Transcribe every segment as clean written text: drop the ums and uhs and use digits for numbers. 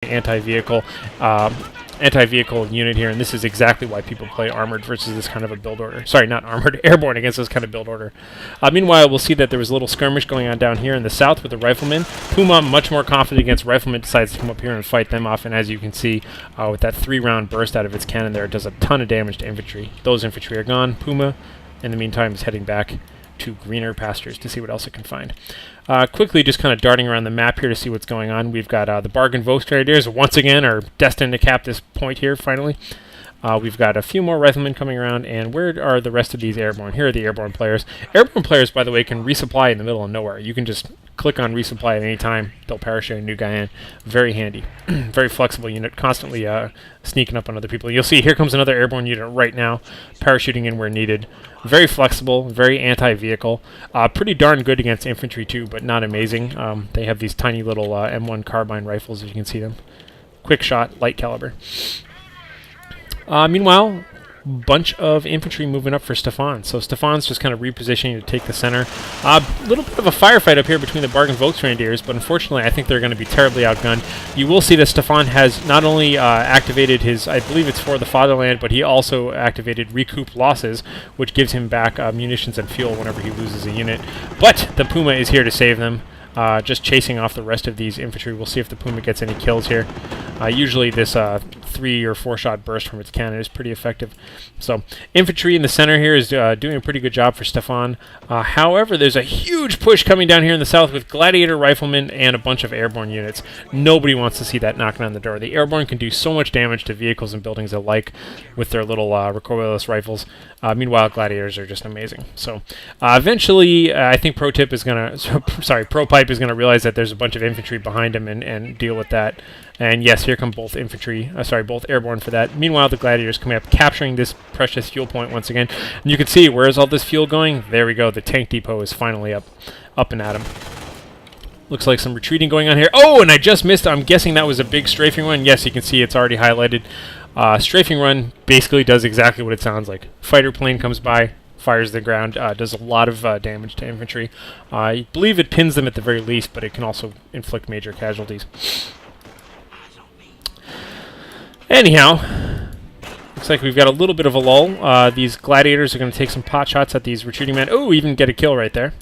anti-vehicle unit here, and this is exactly why people play armored versus this kind of a build order. Sorry, not armored, airborne against this kind of build order. Meanwhile, we'll see that there was a little skirmish going on down here in the south with the riflemen. Puma, much more confident against riflemen, decides to come up here and fight them off, and as you can see, with that 3-round burst out of its cannon there, it does a ton of damage to infantry. Those infantry are gone. Puma, in the meantime, is heading back to greener pastures to see what else it can find. Quickly just kind of darting around the map here to see what's going on. We've got the Bargain Volksgrenadiers once again are destined to cap this point here finally. We've got a few more riflemen coming around, and where are the rest of these airborne? Here are the airborne players. Airborne players, by the way, can resupply in the middle of nowhere. You can just click on resupply at any time. They'll parachute a new guy in. Very handy. Very flexible unit, constantly sneaking up on other people. You'll see here comes another airborne unit right now, parachuting in where needed. Very flexible, very anti-vehicle. Pretty darn good against infantry too, but not amazing. They have these tiny little M1 carbine rifles, if you can see them. Quick shot, light caliber. Meanwhile, bunch of infantry moving up for Stefan. So Stefan's just kind of repositioning to take the center. A little bit of a firefight up here between the Bargain Volksgrenadiers, but unfortunately I think they're going to be terribly outgunned. You will see that Stefan has not only activated his, I believe it's for the Fatherland, but he also activated recoup losses, which gives him back munitions and fuel whenever he loses a unit. But the Puma is here to save them. Just chasing off the rest of these infantry. We'll see if the Puma gets any kills here. Usually this 3 or 4 shot burst from its cannon is pretty effective. So infantry in the center here is doing a pretty good job for Stefan. However, there's a huge push coming down here in the south with Gladiator riflemen and a bunch of airborne units. Nobody wants to see that knocking on the door. The airborne can do so much damage to vehicles and buildings alike with their little recoilless rifles. Meanwhile, Gladiators are just amazing. So eventually, I think ProPipe is gonna realize that there's a bunch of infantry behind him and deal with that. And yes, here come both both airborne for that. Meanwhile, the Gladiators coming up, capturing this precious fuel point once again. And you can see, where is all this fuel going? There we go. The tank depot is finally up and at him. Looks like some retreating going on here. Oh, and I just missed. I'm guessing that was a big strafing run. Yes, you can see it's already highlighted. Strafing run basically does exactly what it sounds like. Fighter plane comes by, fires the ground, does a lot of damage to infantry. I believe it pins them at the very least, but it can also inflict major casualties. Anyhow, looks like we've got a little bit of a lull. These Gladiators are going to take some pot shots at these retreating men. Oh, even get a kill right there.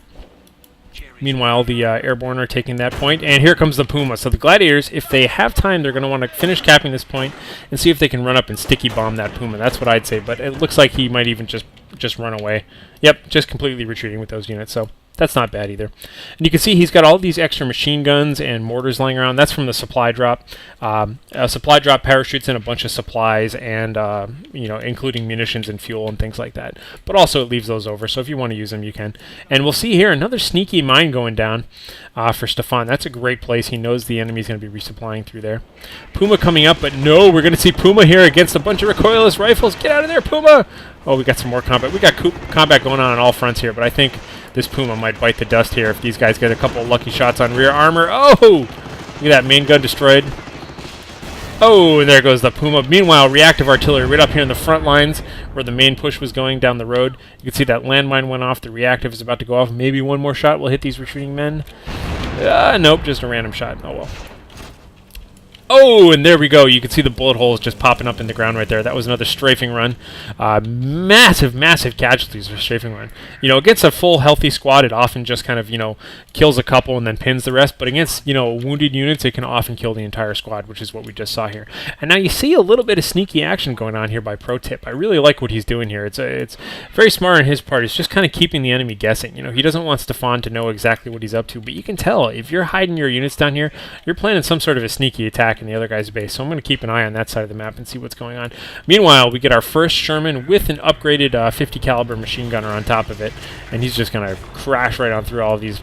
Meanwhile, the airborne are taking that point, and here comes the Puma. So the Gladiators, if they have time, they're going to want to finish capping this point and see if they can run up and sticky bomb that Puma. That's what I'd say, but it looks like he might even just run away. Yep, just completely retreating with those units, so that's not bad either. And you can see he's got all these extra machine guns and mortars lying around. That's from the supply drop. A supply drop parachutes in a bunch of supplies and, including munitions and fuel and things like that. But also it leaves those over, so if you want to use them, you can. And we'll see here another sneaky mine going down for Stefan. That's a great place. He knows the enemy's going to be resupplying through there. Puma coming up, but no, we're going to see Puma here against a bunch of recoilless rifles. Get out of there, Puma! Oh, we got some more combat. We got combat going on all fronts here, but I think this Puma might bite the dust here if these guys get a couple of lucky shots on rear armor. Oh! Look at that, main gun destroyed. Oh, and there goes the Puma. Meanwhile, reactive artillery right up here in the front lines where the main push was going down the road. You can see that landmine went off. The reactive is about to go off. Maybe one more shot will hit these retreating men. Nope, just a random shot. Oh, well. Oh, and there we go. You can see the bullet holes just popping up in the ground right there. That was another strafing run. Massive, massive casualties for strafing run. Against a full healthy squad, it often just kind of, kills a couple and then pins the rest. But against, wounded units, it can often kill the entire squad, which is what we just saw here. And now you see a little bit of sneaky action going on here by ProPipe. I really like what he's doing here. It's very smart on his part. It's just kind of keeping the enemy guessing. He doesn't want Stefan to know exactly what he's up to, but you can tell if you're hiding your units down here, you're planning some sort of a sneaky attack in the other guy's base. So I'm going to keep an eye on that side of the map and see what's going on. Meanwhile, we get our first Sherman with an upgraded 50 caliber machine gunner on top of it, and he's just going to crash right on through all of these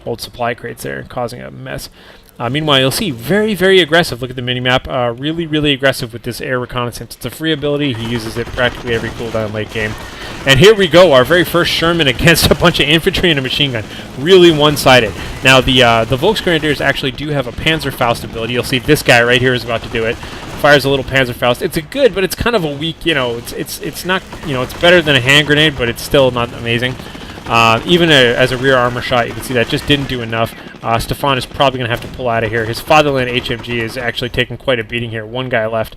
old supply crates there, causing a mess. Meanwhile, you'll see very, very aggressive. Look at the minimap. Really, really aggressive with this air reconnaissance. It's a free ability. He uses it practically every cooldown late game. And here we go, our very first Sherman against a bunch of infantry and a machine gun. Really one-sided. Now, the Volksgrenadiers actually do have a Panzerfaust ability. You'll see this guy right here is about to do it. Fires a little Panzerfaust. It's a good, but it's kind of a weak, it's not, it's better than a hand grenade, but it's still not amazing. Even as a rear armor shot, you can see that just didn't do enough. Stefan is probably going to have to pull out of here. His Fatherland HMG is actually taking quite a beating here. One guy left.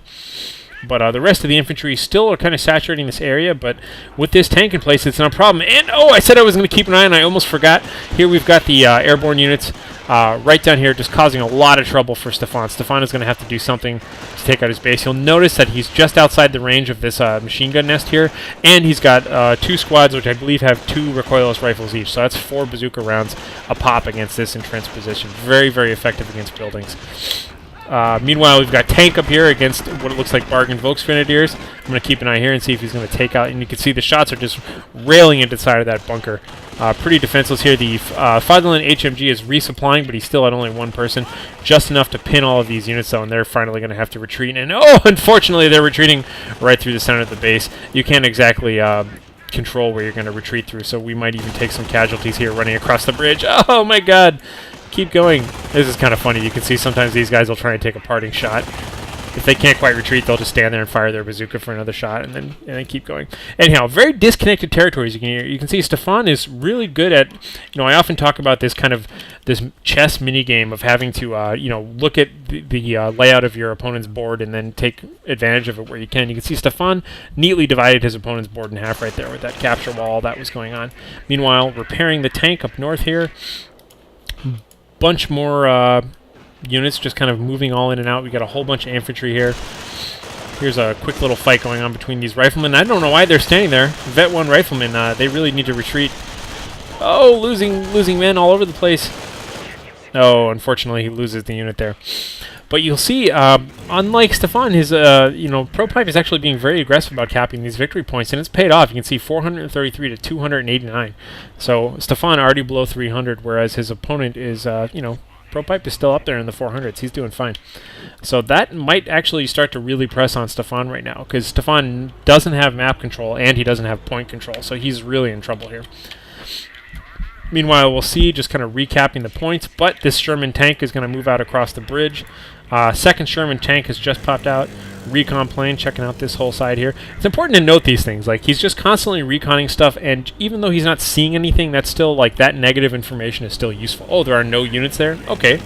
But the rest of the infantry still are kind of saturating this area, but with this tank in place, it's not a problem. And, oh, I said I was going to keep an eye on it, I almost forgot. Here we've got the airborne units right down here, just causing a lot of trouble for Stefan. Stefan is going to have to do something to take out his base. You'll notice that he's just outside the range of this machine gun nest here, and he's got 2 squads, which I believe have 2 recoilless rifles each. So that's 4 bazooka rounds a pop against this entrenched position. Very, very effective against buildings. Meanwhile, we've got tank up here against what it looks like bargain Volksgrenadiers. I'm going to keep an eye here and see if he's going to take out. And you can see the shots are just railing into the side of that bunker. Pretty defenseless here. The Fatherland HMG is resupplying, but he's still at only 1 person. Just enough to pin all of these units, though, and they're finally going to have to retreat. And, oh, unfortunately, they're retreating right through the center of the base. You can't exactly control where you're going to retreat through, so we might even take some casualties here running across the bridge. Oh, my God. Keep going. This is kind of funny. You can see sometimes these guys will try and take a parting shot. If they can't quite retreat, they'll just stand there and fire their bazooka for another shot, and then keep going. Anyhow, very disconnected territories. You can see Stefan is really good at. I often talk about this kind of this chess mini game of having to look at the layout of your opponent's board and then take advantage of it where you can. You can see Stefan neatly divided his opponent's board in half right there with that capture wall that was going on. Meanwhile, repairing the tank up north here. Bunch more units just kind of moving all in and out. We got a whole bunch of infantry here. Here's a quick little fight going on between these riflemen. I don't know why they're standing there. Vet 1 riflemen, they really need to retreat. Oh, losing men all over the place. Oh, unfortunately, he loses the unit there. But you'll see, unlike Stefan, his ProPipe is actually being very aggressive about capping these victory points, and it's paid off. You can see 433 to 289. So Stefan already below 300, whereas his opponent is, ProPipe is still up there in the 400s. He's doing fine. So that might actually start to really press on Stefan right now, because Stefan doesn't have map control and he doesn't have point control, so he's really in trouble here. Meanwhile, we'll see, just kind of recapping the points, but this Sherman tank is going to move out across the bridge. Second Sherman tank has just popped out. Recon plane, checking out this whole side here. It's important to note these things. Like, he's just constantly reconning stuff, and even though he's not seeing anything, that's still, like, that negative information is still useful. Oh, there are no units there? Okay,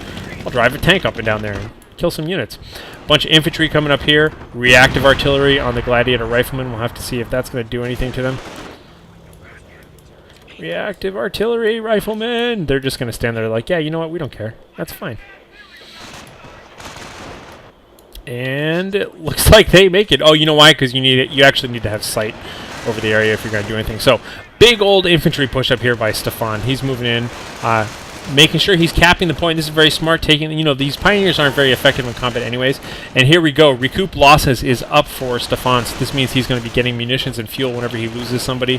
I'll drive a tank up and down there and kill some units. Bunch of infantry coming up here. Reactive artillery on the Gladiator riflemen. We'll have to see if that's going to do anything to them. Reactive artillery riflemen. They're just going to stand there like, yeah, you know what? We don't care. That's fine. And it looks like they make it. Oh, you know why? Because you actually need to have sight over the area if you're going to do anything. So, big old infantry push up here by Stefan. He's moving in, making sure he's capping the point. This is very smart. These pioneers aren't very effective in combat anyways. And here we go. Recoup losses is up for Stefan. So this means he's going to be getting munitions and fuel whenever he loses somebody.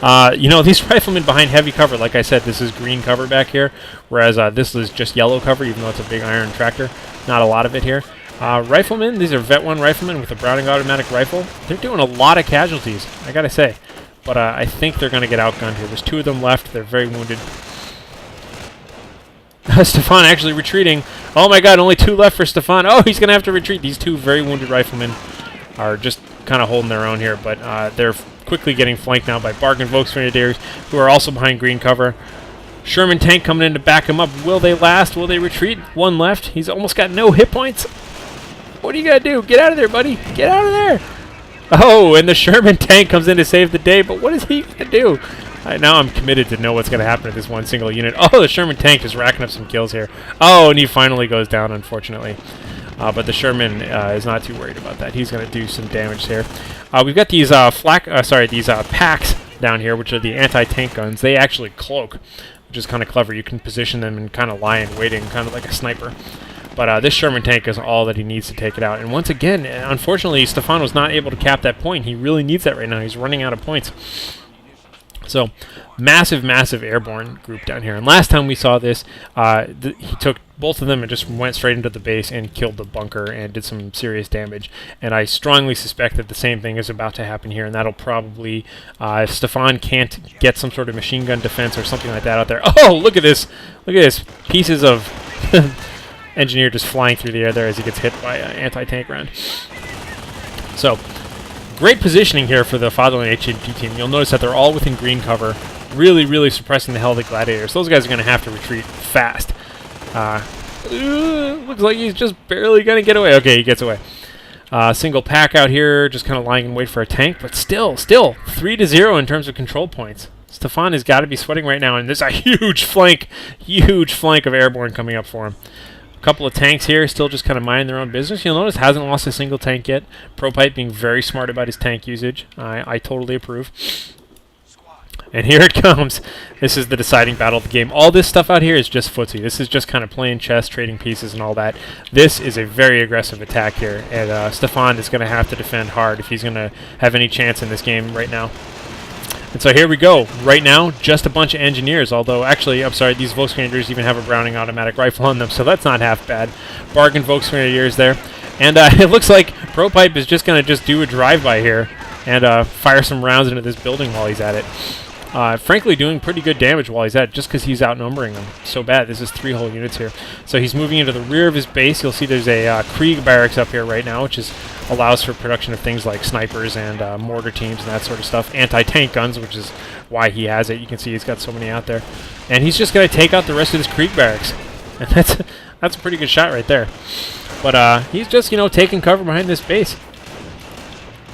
These riflemen behind heavy cover, like I said, this is green cover back here, whereas this is just yellow cover, even though it's a big iron tractor. Not a lot of it here. Riflemen, these are Vet 1 riflemen with a Browning automatic rifle. They're doing a lot of casualties, I gotta say. But I think they're going to get outgunned here. There's 2 of them left. They're very wounded. Stefan actually retreating. Oh my god, only 2 left for Stefan. Oh, he's going to have to retreat. These 2 very wounded riflemen are just kind of holding their own here, but they're quickly getting flanked now by bargain Volksgrenadiers, who are also behind green cover. Sherman tank coming in to back him up. Will they last? Will they retreat? 1 left. He's almost got no hit points. What do you gotta do? Get out of there, buddy. Get out of there. Oh, and the Sherman tank comes in to save the day, but what is he gonna do? Now I'm committed to know what's gonna happen to this one single unit. Oh, the Sherman tank is racking up some kills here. Oh, and he finally goes down, unfortunately. But the Sherman is not too worried about that. He's gonna do some damage here. We've got these packs down here, which are the anti-tank guns. They actually cloak, which is kind of clever. You can position them and kind of lie in waiting, kind of like a sniper. But this Sherman tank is all that he needs to take it out. And once again, unfortunately, Stefan was not able to cap that point. He really needs that right now. He's running out of points. So, massive, massive airborne group down here. And last time we saw this, he took both of them and just went straight into the base and killed the bunker and did some serious damage. And I strongly suspect that the same thing is about to happen here, and that'll probably, if Stefan can't get some sort of machine gun defense or something like that out there. Oh, look at this! Look at this! Pieces of engineer just flying through the air there as he gets hit by an anti-tank round. So, great positioning here for the Fatherland HMG team. You'll notice that they're all within green cover, really, really suppressing the hell of the Gladiators. Those guys are going to have to retreat fast. Looks like he's just barely going to get away. Okay, he gets away. Single pack out here, just kind of lying in wait for a tank, but still 3-0 in terms of control points. Stefan has got to be sweating right now, and there's a huge flank of airborne coming up for him. A couple of tanks here, still just kind of minding their own business. You'll notice hasn't lost a single tank yet. ProPipe being very smart about his tank usage. I totally approve. And here it comes. This is the deciding battle of the game. All this stuff out here is just footsie. This is just kind of playing chess, trading pieces and all that. This is a very aggressive attack here, and Stefan is going to have to defend hard if he's going to have any chance in this game right now. And so here we go. Right now, just a bunch of engineers, although actually, I'm sorry, these Volksgrenadiers even have a Browning automatic rifle on them, so that's not half bad. Bargain Volksgrenadiers there. And it looks like ProPipe is just going to do a drive-by here and fire some rounds into this building while he's at it. Frankly, doing pretty good damage while he's at it, just because he's outnumbering them so bad. This is 3 whole units here. So he's moving into the rear of his base. You'll see there's a Krieg barracks up here right now, which allows for production of things like snipers and mortar teams and that sort of stuff. Anti-tank guns, which is why he has it. You can see he's got so many out there. And he's just going to take out the rest of his Krieg barracks. And that's a pretty good shot right there. But he's just, taking cover behind this base.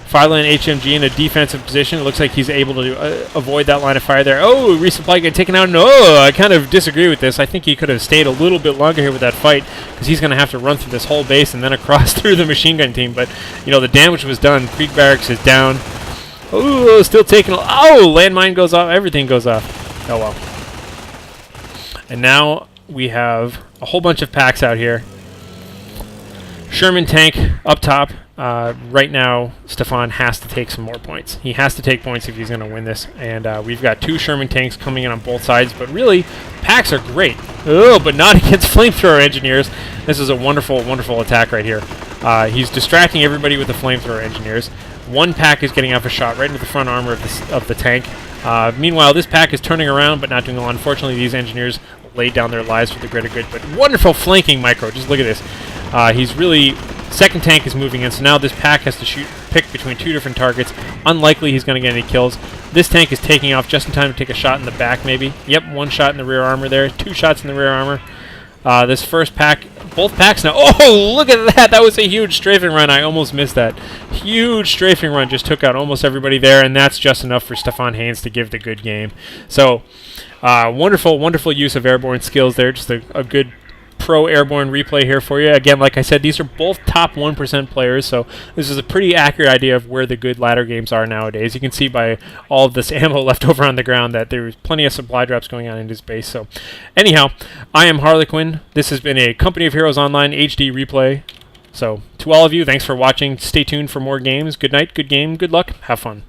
Fireline HMG in a defensive position. It looks like he's able to avoid that line of fire there. Oh, resupply getting taken out. No, I kind of disagree with this. I think he could have stayed a little bit longer here with that fight because he's going to have to run through this whole base and then across through the machine gun team. But, the damage was done. Krieg Barracks is down. Oh, still taking... Oh, landmine goes off. Everything goes off. Oh, well. And now we have a whole bunch of packs out here. Sherman tank up top. Right now, Stefan has to take some more points. He has to take points if he's going to win this. And we've got 2 Sherman tanks coming in on both sides. But really, packs are great. Oh, but not against flamethrower engineers. This is a wonderful, wonderful attack right here. He's distracting everybody with the flamethrower engineers. One pack is getting off a shot right into the front armor of the tank. Meanwhile, this pack is turning around but not doing well. Unfortunately, these engineers laid down their lives for the greater good. But wonderful flanking micro. Just look at this. He's really... Second tank is moving in, so now this pack has to pick between 2 different targets. Unlikely he's going to get any kills. This tank is taking off just in time to take a shot in the back, maybe. Yep, 1 shot in the rear armor there. 2 shots in the rear armor. This first pack, both packs now. Oh, look at that! That was a huge strafing run. I almost missed that. Huge strafing run. Just took out almost everybody there, and that's just enough for Stefanhaines to give the good game. So, wonderful, wonderful use of airborne skills there. Just a good pro airborne replay here for you. Again, like I said, these are both top 1% players, so this is a pretty accurate idea of where the good ladder games are nowadays. You can see by all of this ammo left over on the ground that there's plenty of supply drops going on in his base. So anyhow, I am Harlequin. This has been a Company of Heroes Online HD replay. So to all of you, thanks for watching. Stay tuned for more games. Good night, good game, good luck, have fun.